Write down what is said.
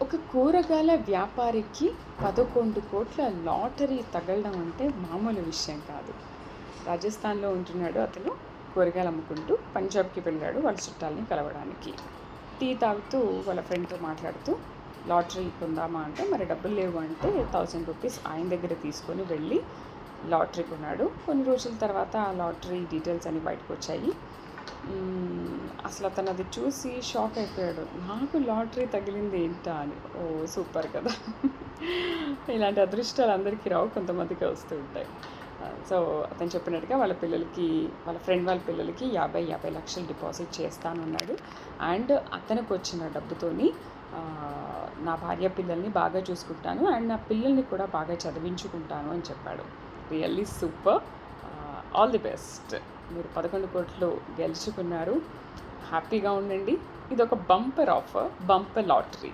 ఒక కూరగాయల వ్యాపారికి 11 కోట్ల లాటరీ తగలడం అంటే మామూలు విషయం కాదు. రాజస్థాన్లో ఉంటున్నాడు అతను. కూరగాయలు అమ్ముకుంటూ పంజాబ్కి వెళ్ళాడు వాళ్ళ చుట్టాలని కలవడానికి. టీ తాగుతూ వాళ్ళ ఫ్రెండ్తో మాట్లాడుతూ లాటరీ కొందామా అంటే మరి డబ్బులు లేవు అంటే 1000 రూపీస్ ఆయన దగ్గర తీసుకొని వెళ్ళి లాటరీ కొన్నాడు. కొన్ని రోజుల తర్వాత ఆ లాటరీ డీటెయిల్స్ అన్నీ బయటకు వచ్చాయి. అసలు అతను అది చూసి షాక్ అయిపోయాడు. నాకు లాటరీ తగిలింది ఏంటా అని. ఓ సూపర్ కదా. ఇలాంటి అదృష్టాలు అందరికీ రావు, కొంతమందికి వస్తూ ఉంటాయి. సో అతను చెప్పినట్టుగా వాళ్ళ ఫ్రెండ్ వాళ్ళ పిల్లలకి 50 లక్షలు డిపాజిట్ చేస్తానన్నాడు. అండ్ అతనికి వచ్చిన డబ్బుతోని నా భార్య పిల్లల్ని బాగా చూసుకుంటాను అండ్ నా పిల్లల్ని కూడా బాగా చదివించుకుంటాను అని చెప్పాడు. Really super. All the best. మీరు 11 కోట్లు గెలుచుకున్నారు. హ్యాపీగా ఉండండి. ఇది ఒక బంపర్ ఆఫర్, బంపర్ లాటరీ.